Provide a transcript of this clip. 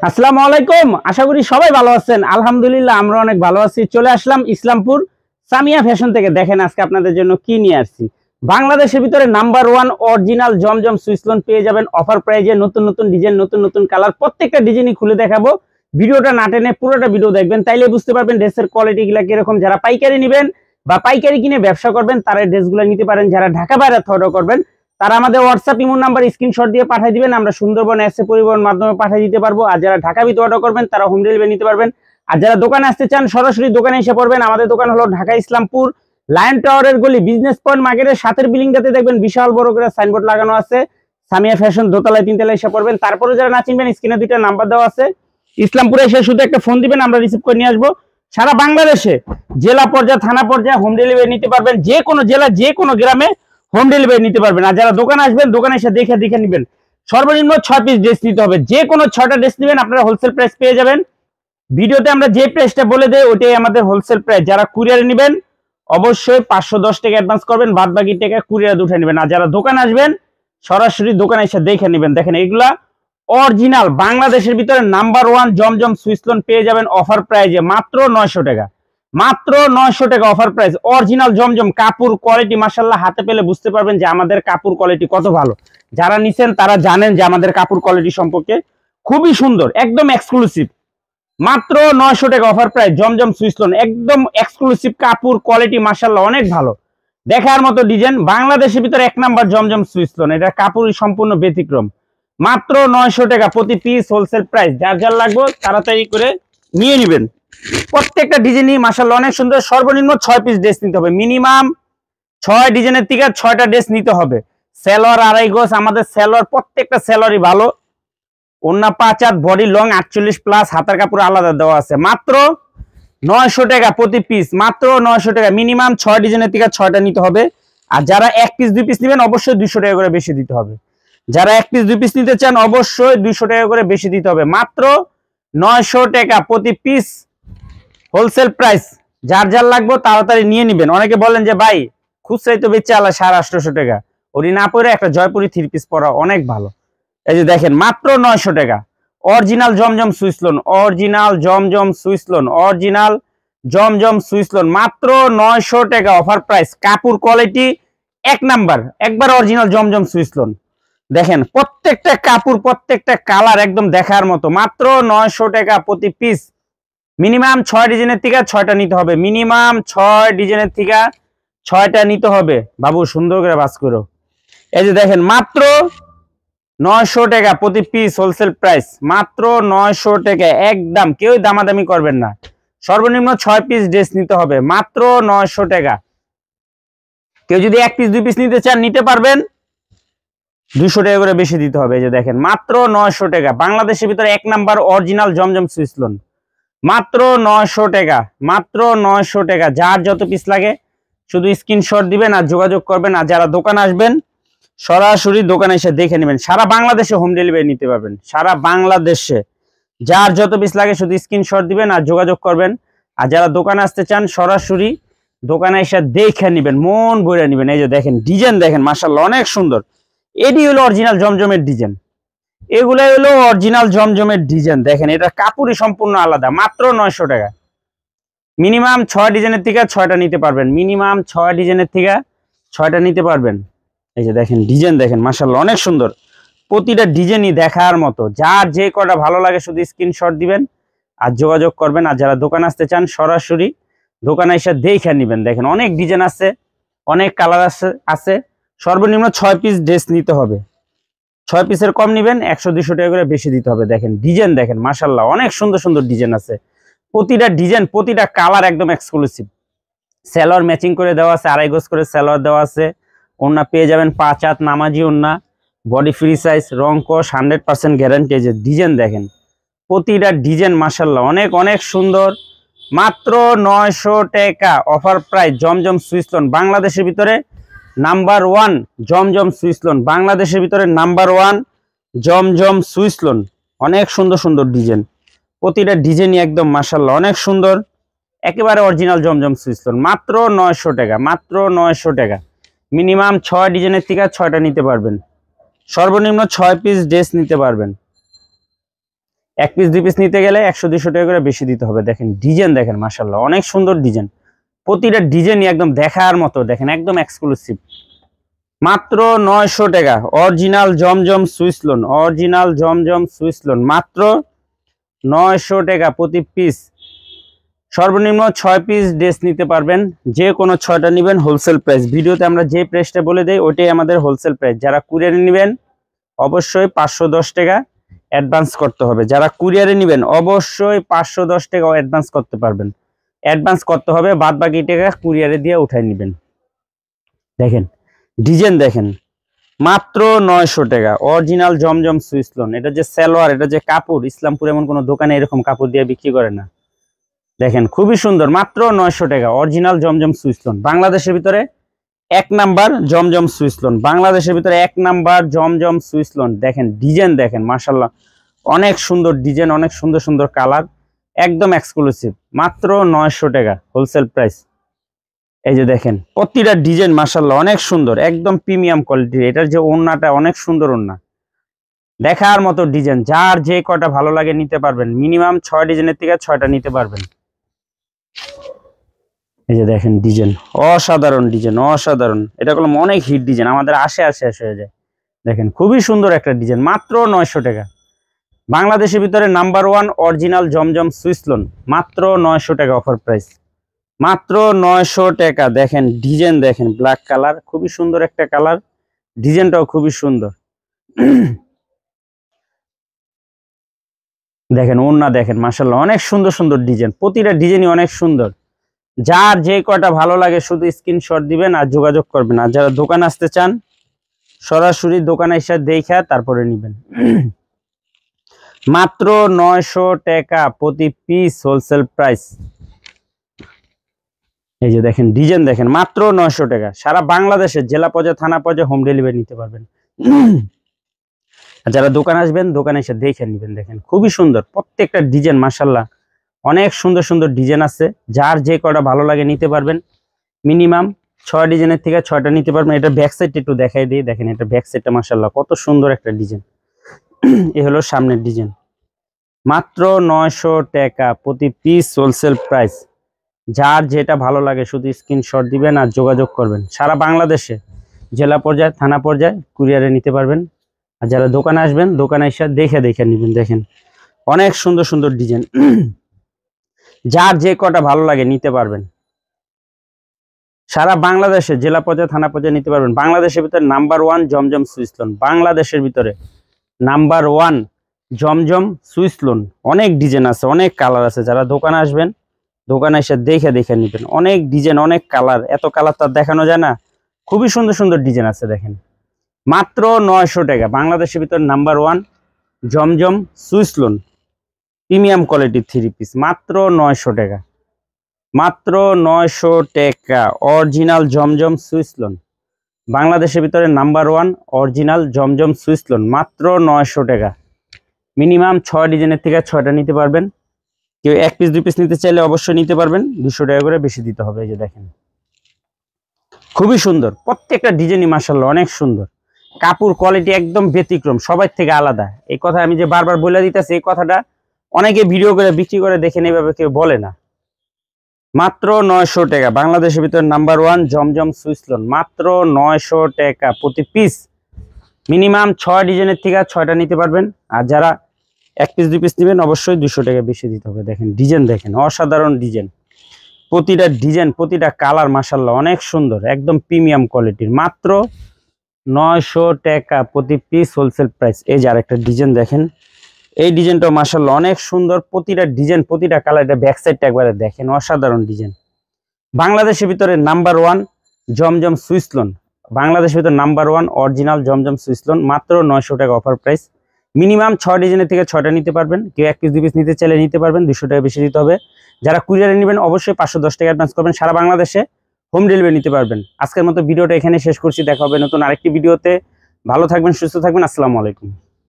আসসালামু আলাইকুম। আশা করি সবাই ভালো আছেন। আলহামদুলিল্লাহ আমরা অনেক ভালো আছি। চলে আসলাম ইসলামপুর সামিয়া ফ্যাশন থেকে। দেখেন আজকে আপনাদের জন্য কি নিয়ে আসছি। বাংলাদেশের ভিতরে নাম্বার 1 অরিজিনাল জমজম সুইস লোন পেয়ে যাবেন অফার প্রাইজে। নতুন নতুন ডিজাইন, নতুন নতুন কালার, প্রত্যেকটা ডিজাইনই খুলে দেখাবো। ভিডিওটা না টেনে পুরোটা ভিডিও দেখবেন, তাইলে বুঝতে পারবেন ড্রেসের কোয়ালিটি গুলা কিরকম। যারা পাইকারি নেবেন বা পাইকারি কিনে ব্যবসা করবেন তারা ড্রেসগুলো নিতে পারেন। যারা ঢাকা বাইরে অর্ডার করবেন তারা আমাদের হোয়াটসঅ্যাপ ইমো নাম্বার স্ক্রিনশট দিয়ে পাঠিয়ে দিবেন, আমরা সুন্দরবন এসে পরিবহন মাধ্যমে পাঠিয়ে দিতে পারবো। আর যারা ঢাকা ভিতরে অর্ডার করবেন তারা হোম ডেলিভারি নিতে পারবেন। আর যারা দোকানে আসতে চান সরাসরি দোকানে এসে পড়বেন। আমাদের দোকান হলো ঢাকা ইসলামপুর লায়ন টাওয়ারের গলি বিজনেস পয়েন্ট মার্কেটের সাথের বিল্ডিংটাতে দেখবেন বিশাল বড় করে সাইনবোর্ড লাগানো আছে সামিয়া ফ্যাশন, দোতলায় তিনতলায় এসে পড়বেন। তারপরে যারা না চিনবেন স্ক্রিনে দুইটা নাম্বার দেওয়া আছে, ইসলামপুরে এসে শুধু একটা ফোন দিবেন, আমরা রিসিভ করে নিয়ে আসবো। সারা বাংলাদেশে জেলা পর্যায়ে থানা পর্যায়ে হোম ডেলিভারি নিতে পারবেন। যে কোনো জেলা যে কোনো গ্রামে হোম ডেলিভারি নিতে পারবেন। আর যারা দোকানে আসবেন দোকানে এসে দেখে দেখে নেবেন। সর্বনিম্ন 6 পিস ড্রেস নিতে হবে। যে কোনো 6টা ড্রেস নেবেন আপনারা হোলসেল প্রাইস পেয়ে যাবেন। ভিডিওতে আমরা যে প্রাইসটা বলে দেই ওটাই আমাদের হোলসেল প্রাইস। যারা কুরিয়ারে নেবেন অবশ্যই 510 টাকা অ্যাডভান্স করবেন, বাদ বাকি টাকা কুরিয়ারে উঠে নেবেন। আর যারা দোকানে আসবেন সরাসরি দোকানে এসে দেখে নেবেন। দেখেন এগুলা অরিজিনাল বাংলাদেশের ভিতরে নাম্বার 1 জমজম সুইস লোন পেয়ে যাবেন অফার প্রাইজে মাত্র 900 টাকা। মাত্র 900 টাকা অফার প্রাইস। অরিজিনাল জমজম কাপড় কোয়ালিটি মাশাআল্লাহ হাতে পেলে বুঝতে পারবেন যে আমাদের কাপড় কোয়ালিটি কত ভালো। যারা নিছেন তারা জানেন যে আমাদের কাপড় কোয়ালিটি সম্পর্কে খুবই সুন্দর, একদম এক্সক্লুসিভ। মাত্র 900 টাকা অফার প্রাইস জমজম সুইস লোন, একদম এক্সক্লুসিভ কাপড় কোয়ালিটি মাশাআল্লাহ অনেক ভালো, দেখার মতো ডিজাইন। বাংলাদেশের ভিতরে 1 নাম্বার জমজম সুইস লোন, এটা কাপড়ই সম্পূর্ণ ব্যতিক্রম। মাত্র 900 টাকা প্রতি পিস হোলসেল প্রাইস। যার যার লাগবে তাড়াতাড়ি করে নিয়ে নেবেন। প্রত্যেকটা ডিজাইনই মাশাআল্লাহ অনেক সুন্দর। সর্বনিম্ন 6 পিস ড্রেস নিতে হবে, মিনিমাম 6 ডিজাইনের থেকে 6টা ড্রেস নিতে হবে। সেলর 2.5 গজ, আমাদের সেলর প্রত্যেকটা সেলরই ভালো। ওন্না 5 হাত, বডি লং 48 প্লাস, হাতার কাপড় আলাদা দেওয়া আছে। মাত্র 900 টাকা প্রতি পিস, মাত্র 900 টাকা। মিনিমাম 6 ডিজাইনের থেকে 6টা নিতে হবে। আর যারা 1 পিস 2 পিস নেবেন অবশ্যই 200 টাকা করে বেশি দিতে হবে। যারা 1 পিস 2 পিস নিতে চান অবশ্যই 200 টাকা করে বেশি দিতে হবে। মাত্র 900 টাকা প্রতি পিস হোলসেল প্রাইস। যার যার লাগবে তাড়াতাড়ি নিয়ে নেবেন। অনেকে বলেন যে ভাই খুচরাই তো বেচে আলা 850 টাকা, ওরি না পরে একটা জয়পুরি 3 পিস পরা অনেক ভালো। এই যে দেখেন মাত্র 900 টাকা অরিজিনাল জমজম সুইস লোন, অরিজিনাল জমজম সুইস লোন, অরিজিনাল জমজম সুইস লোন, মাত্র 900 টাকা অফার প্রাইস। কাপড় কোয়ালিটি 1 নাম্বার, একবার অরিজিনাল জমজম সুইস লোন। দেখেন প্রত্যেকটা কাপড় প্রত্যেকটা কালার একদম দেখার মতো। মাত্র 900 টাকা প্রতি পিস। মিনিমাম 6 ডিজাইনের থেকে 6টা নিতে হবে। মিনিমাম 6 ডিজাইনের থেকে 6টা নিতে হবে। বাবু সুন্দর করে বাস করো। এই যে দেখেন মাত্র 900 টাকা প্রতি পিস হোলসেল প্রাইস। মাত্র 900 টাকা একদম, কেউ দামাদামি করবেন না। সর্বনিম্ন 6 পিস ড্রেস নিতে হবে, মাত্র 900 টাকা। কেউ যদি 1 পিস 2 পিস নিতে চান নিতে পারবেন, 200 টাকা করে বেশি দিতে হবে। এই যে দেখেন মাত্র 900 টাকা বাংলাদেশের ভিতরে 1 নাম্বার অরিজিনাল জমজম সুইস লোন, মাত্র 900 টাকা, মাত্র 900 টাকা। যার যত পিস লাগে শুধু স্ক্রিনশট দিবেন আর যোগাযোগ করবেন। আর যারা দোকান আসবেন সরাসরি দোকানে এসে দেখে নেবেন। সারা বাংলাদেশে হোম ডেলিভারি নিতে পারবেন, সারা বাংলাদেশে। যার যত পিস লাগে শুধু স্ক্রিনশট দিবেন আর যোগাযোগ করবেন। আর যারা দোকানে আসতে চান সরাসরি দোকানে এসে দেখে নেবেন, মন ভরে নেবেন। এই যে দেখেন ডিজাইন দেখেন মাশাআল্লাহ অনেক সুন্দর। এটি হলো অরিজিনাল জমজমের ডিজাইন, এগুলাই হলো অরিজিনাল জমজমের ডিজাইন। দেখেন এটা কাপড়ই সম্পূর্ণ আলাদা। মাত্র 900 টাকা। মিনিমাম 6 ডিজাইনের থেকে 6টা নিতে পারবেন। মিনিমাম 6 ডিজাইনের থেকে 6টা নিতে পারবেন। এই যে দেখেন ডিজাইন দেখেন মাশাআল্লাহ অনেক সুন্দর। প্রতিটা ডিজাইনই দেখার মতো। যার যে কটা ভালো লাগে শুধু স্ক্রিনশট দিবেন আর যোগাযোগ করবেন। আর যারা দোকান আসতে চান সরাসরি দোকানে এসে দেখে নেবেন। দেখেন অনেক ডিজাইন আছে, অনেক কালার আছে। সর্বনিম্ন 6 পিস ড্রেস নিতে হবে। 6 পিসের কম নেবেন 100-200 টাকা করে বেশি দিতে হবে। দেখেন ডিজাইন দেখেন মাশাআল্লাহ অনেক সুন্দর সুন্দর ডিজাইন আছে। প্রতিটা ডিজাইন প্রতিটা কালার একদম এক্সক্লুসিভ। সেলর ম্যাচিং করে দেওয়া আছে, 2.5 গজ করে সেলর দেওয়া আছে। ওন্না পেয়ে যাবেন 5 হাত নামাজি ওন্না, বডি ফ্রি সাইজ, রং কস 100% গ্যারান্টি। যে ডিজাইন দেখেন প্রতিটা ডিজাইন মাশাআল্লাহ অনেক অনেক সুন্দর। মাত্র 900 টাকা অফার প্রাইস জমজম সুইস লোন। বাংলাদেশের ভিতরে নাম্বার 1 জমজম সুইস লোন, বাংলাদেশের ভিতরে নাম্বার 1 জমজম সুইস লোন। অনেক সুন্দর সুন্দর ডিজাইন, প্রতিটা ডিজাইনই একদম মাশাআল্লাহ অনেক সুন্দর। একেবারে অরিজিনাল জমজম সুইস লোন। মাত্র 900 টাকা, মাত্র 900 টাকা। মিনিমাম 6 ডিজাইনের থেকে 6টা নিতে পারবেন। সর্বনিম্ন 6 পিস ড্রেস নিতে পারবেন। এক পিস 2 পিস নিতে গেলে 100-200 টাকা করে বেশি দিতে হবে। দেখেন ডিজাইন দেখেন মাশাআল্লাহ অনেক সুন্দর ডিজাইন, প্রতিটা ডিজাইনই একদম দেখার মতো, দেখেন একদম এক্সক্লুসিভ। মাত্র 900 টাকা অরিজিনাল জমজম সুইস লোন, অরিজিনাল জমজম সুইস লোন মাত্র 900 টাকা প্রতি পিস। সর্বনিম্ন 6 পিস ড্রেস নিতে পারবেন, যে কোনো 6টা নেবেন হোলসেল প্রাইস। ভিডিওতে আমরা যে প্রাইসটা বলে দেই ওইটাই আমাদের হোলসেল প্রাইস। যারা কুরিয়ারে নেবেন অবশ্যই 510 টাকা অ্যাডভান্স করতে হবে। যারা কুরিয়ারে নেবেন অবশ্যই 510 টাকা অ্যাডভান্স করতে পারবেন, অ্যাডভান্স করতে হবে, বাদ বাকি টাকা কুরিয়ারে দিয়ে উঠাই নেবেন। দেখেন ডিজাইন দেখেন মাত্র 900 টাকা অরিজিনাল জমজম সুইস লোন। এটা যে সালোয়ার, এটা যে কাপড়, ইসলামপুর এমন কোনো দোকানে এরকম কাপড় দিয়ে বিক্রি করে না। দেখেন খুবই সুন্দর, মাত্র 900 টাকা অরিজিনাল জমজম সুইস লোন। বাংলাদেশের ভিতরে 1 নাম্বার জমজম সুইস লোন, বাংলাদেশের ভিতরে 1 নাম্বার জমজম সুইস লোন। দেখেন ডিজাইন দেখেন মাশাআল্লাহ অনেক সুন্দর ডিজাইন, অনেক সুন্দর সুন্দর কালার, একদম এক্সক্লুসিভ। মাত্র 900 টাকা হোলসেল প্রাইস। এই যে দেখেন প্রতিটা ডিজাইন মাশাআল্লাহ অনেক সুন্দর, একদম প্রিমিয়াম কোয়ালিটির। এটার যে ওড়নাটা অনেক সুন্দর ওড়না, দেখার মতো ডিজাইন। যার যে কয়টা ভালো লাগে নিতে পারবেন, মিনিমাম 6 ডিজাইনের থেকে 6টা নিতে পারবেন। এই যে দেখেন ডিজাইন অসাধারণ, ডিজাইন অসাধারণ। এটা হলো অনেক হিট ডিজাইন, আমাদের আসে শেষ হয়ে যায়। দেখেন খুবই সুন্দর একটা ডিজাইন, মাত্র 900 টাকা। বাংলাদেশের ভিতরে নাম্বার 1 অরিজিনাল জমজম সুইস লোন, মাত্র 900 টাকা অফার প্রাইস, মাত্র 900 টাকা। দেখেন ডিজাইন দেখেন ব্ল্যাক কালার, খুবই সুন্দর একটা কালার, ডিজাইনটাও খুবই সুন্দর। দেখেন ওড়না দেখেন মাশাআল্লাহ অনেক সুন্দর সুন্দর ডিজাইন, প্রতিটা ডিজাইনই অনেক সুন্দর। যার যে কয়টা ভালো লাগে শুধু স্ক্রিনশট দিবেন আর যোগাযোগ করবেন। আর যারা দোকান আসতে চান সরাসরি দোকানে এসে দেখে তারপরে নেবেন। মাত্র 900 টাকা প্রতি পিস হোলসেল প্রাইস। এই যে দেখেন ডিজাইন দেখেন মাত্র 900 টাকা। সারা বাংলাদেশের জেলা পর্যায়ে থানা পর্যায়ে হোম ডেলিভারি নিতে পারবেন। আর যারা দোকান আসবেন দোকানে এসে দেখে নেবেন। দেখেন খুবই সুন্দর প্রত্যেকটা ডিজাইন মাশাআল্লাহ অনেক সুন্দর সুন্দর ডিজাইন আছে। যার যে কয়টা ভালো লাগে নিতে পারবেন, মিনিমাম 6 ডিজাইনের থেকে 6টা নিতে পারবেন। এটা ব্যাক সাইডটা একটু দেখাই দিই। দেখেন এটা ব্যাক সাইডটা মাশাআল্লাহ কত সুন্দর একটা ডিজাইন। এই হলো সামনের ডিজাইন, মাত্র 900 টাকা প্রতি পিস হোলসেল প্রাইস। যার যেটা ভালো লাগে শুধু স্ক্রিনশট দিবেন আর যোগাযোগ করবেন। সারা বাংলাদেশে জেলা পর্যায়ে থানা পর্যায়ে কুরিয়ারে নিতে পারবেন। আর যারা দোকানে আসবেন দোকানে এসে দেখে নেবেন। দেখেন অনেক সুন্দর সুন্দর ডিজাইন, যার যে কটা ভালো লাগে নিতে পারবেন। সারা বাংলাদেশে জেলা পর্যায়ে থানা পর্যায়ে নিতে পারবেন। বাংলাদেশের ভিতরে নাম্বার 1 জমজম সুইস লোন, বাংলাদেশের ভিতরে নাম্বার 1 জমজম সুইস লোন। অনেক ডিজাইন আছে, অনেক কালার আছে। যারা দোকানে আসবেন দোকানে এসে দেখে নেবেন। অনেক ডিজাইন, অনেক কালার, এত কালার তো দেখানো যায় না। খুবই সুন্দর সুন্দর ডিজাইন আছে। দেখেন মাত্র 900 টাকা বাংলাদেশের ভিতরে নাম্বার 1 জমজম সুইস লোন প্রিমিয়াম কোয়ালিটির 3 পিস, মাত্র 900 টাকা, মাত্র 900 টাকা অরিজিনাল জমজম সুইস লোন। বাংলাদেশের ভিতরে নাম্বার 1 অরিজিনাল জমজম সুইস লোন, মাত্র 900 টাকা। মিনিমাম 6 ডিজাইনের থেকে 6টা নিতে পারবেন। কেউ 1 পিস 2 পিস নিতে চাইলে অবশ্যই নিতে পারবেন, 200 টাকা করে বেশি দিতে হবে। এই যে দেখেন খুবই সুন্দর প্রত্যেকটা ডিজাইনই মাশাআল্লাহ অনেক সুন্দর। কাপড় কোয়ালিটি একদম ব্যতিক্রম, সবার থেকে আলাদা। এই কথা আমি যে বারবার বলে দিতেছি, এই কথাটা অনেকে ভিডিও করে বিক্রি করে দেখেন, এইভাবে কেউ বলে না। মাত্র 900 টাকা বাংলাদেশের ভিতরে নাম্বার 1 জমজম সুইস লোন, মাত্র 900 টাকা প্রতি পিস। মিনিমাম 6 ডিজাইনের থেকে 6টা নিতে পারবেন। আর যারা 1 পিস 2 পিস নেবেন অবশ্যই 200 টাকা বেশি দিতে হবে। দেখেন ডিজাইন দেখেন অসাধারণ ডিজাইন, প্রতিটা ডিজাইন প্রতিটা কালার মাশাআল্লাহ অনেক সুন্দর, একদম প্রিমিয়াম কোয়ালিটির, মাত্র 900 টাকা প্রতি পিস হোলসেল প্রাইস। এই যে আরেকটা ডিজাইন দেখেন, এই ডিজাইনটাও মাশাআল্লাহ অনেক সুন্দর, প্রতিটা ডিজাইন প্রতিটা কালার। এটা ব্যাক সাইডটা একবারে দেখেন অসাধারণ ডিজাইন। বাংলাদেশের ভিতরে নাম্বার 1 জমজম সুইস লোন, বাংলাদেশের ভিতরে নাম্বার 1 অরিজিনাল জমজম সুইস লোন, মাত্র 900 টাকা অফার প্রাইস। মিনিমাম 6 ডিজাইনের থেকে 6টা নিতে পারবেন। কেউ 1 পিস 2 পিস নিতে চাইলে নিতে পারবেন, 200 টাকা বেশি দিতে হবে। যারা কুরিয়ারে নেবেন অবশ্যই 510 টাকা অ্যাডভান্স করবেন। সারা বাংলাদেশে হোম ডেলিভারি নিতে পারবেন। আজকের মতো ভিডিওটা এখানে শেষ করছি, দেখা হবে নতুন আরেকটি ভিডিওতে। ভালো থাকবেন, সুস্থ থাকবেন, আসসালামু আলাইকুম।